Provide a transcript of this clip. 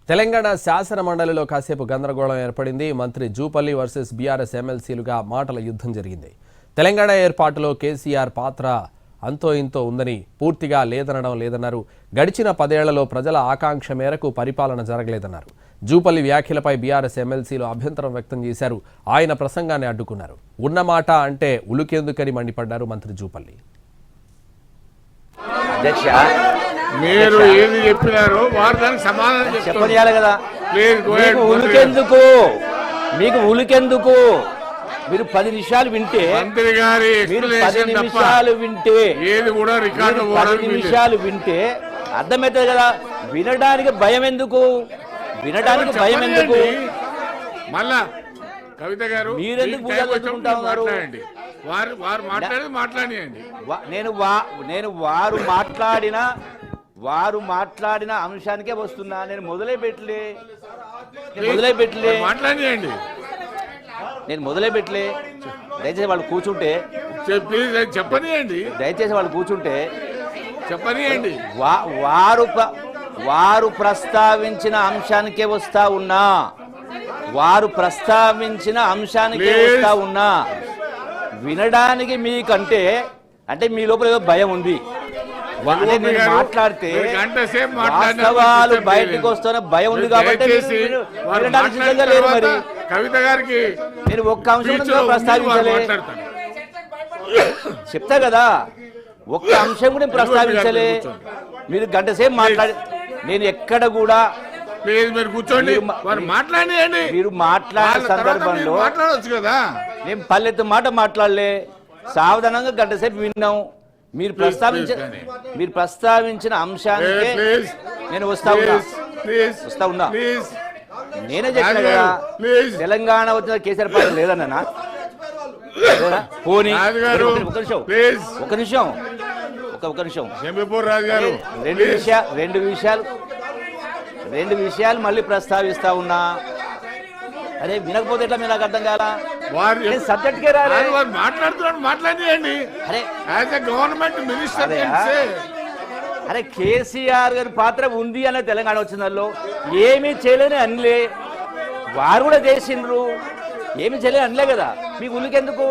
తెలంగాణ శాసన మండలిలో కాసేపు గందరగోళం ఏర్పడింది. మంత్రి జూపల్లి వర్సెస్ బీఆర్ఎస్ ఎమ్మెల్సీలుగా మాటల యుద్ధం జరిగింది. తెలంగాణ ఏర్పాటులో కేసీఆర్ పాత్ర అంతో ఇంతో ఉందని, పూర్తిగా లేదనడం లేదన్నారు. గడిచిన 10 ఏళ్లలో ప్రజల ఆకాంక్ష మేరకు పరిపాలన జరగలేదన్నారు. జూపల్లి వ్యాఖ్యలపై బీఆర్ఎస్ ఎమ్మెల్సీలు అభ్యంతరం వ్యక్తం చేశారు. ఆయన ప్రసంగాన్ని అడ్డుకున్నారు. ఉన్నమాట అంటే ఉలుకెందుకని మండిపడ్డారు మంత్రి జూపల్లి. మీరు ఏది చెప్పినారో వారు దానికి సమాధానం చెప్పాలి కదా. మీకు ఉలికెందుకు మీరు 10 నిమిషాలు వింటే, మంత్రి గారి మీరు 10 నిమిషాలు వింటే, ఏది కూడా రికార్డు 10 నిమిషాలు వింటే అర్థమవుతుంది కదా. వినడానికి భయం ఎందుకు? వినడానికి భయం ఎందుకు? మళ్ళా కవిత గారు మీరెందుకు పూజలు మాట్లాడండి. వారు మాట్లాడియండి. నేను వారు మాట్లాడిన అంశానికే వస్తున్నా. నేను మొదలే పెట్టలే మాట్లాడియండి. నేను మొదలే పెట్టలే. దయచేసి వాళ్ళు కూర్చుంటే చెప్పనియండి. దయచేసి వాళ్ళు కూర్చుంటే చెప్పనియండి. వారు ప్రస్తావించిన అంశానికే వస్తా ఉన్నా. వినడానికి మీకంటే అంటే మీ లోపల ఏదో భయం ఉంది. మాట్లాడితే వాస్తవాలు బయటకు వస్తున్న భయం ఉంది కాబట్టి వినడానికి సిద్ధంగా లేరు. మరి కవిత గారికి నేను ఒక్క అంశం ప్రస్తావించలే, చెప్తా కదా. ఒక్క అంశం కూడా ప్రస్తావించలే. మీరు గంట సేపు మాట్లాడి, నేను ఎక్కడ కూడా మీరు కూర్చోండి, మాట్లాడండి. మీరు మాట్లాడే సందర్భంలో మాట్లాడవచ్చు కదా. నేను పల్లెత్తు మాట మాట్లాడలే, సావధానంగా గంట సేపు విన్నాం. మీరు ప్రస్తావించిన అంశానికి నేను వస్తా ఉన్నా. నేనే చెప్పిన కదా, తెలంగాణ వచ్చిన కేసీఆర్ పార్టీ లేదన్నా. పోనీ ఒక నిమిషం రెండు విషయాలు మళ్ళీ ప్రస్తావిస్తా ఉన్నా. అరే వినకపోతే ఎట్లా? మీరు నాకు అర్థం కాలా. సబ్జెక్ట్కే మాట్లాడండి. గవర్నమెంట్ మినిస్టర్ అరే కేసీఆర్ గారి పాత్ర ఉంది అనే తెలంగాణ వచ్చిందో ఏమీ చేయలేని అనలే. వారు కూడా చేసిండ్రు, ఏమి చేయలేని అనలే కదా. మీకు ఉలికెందుకు?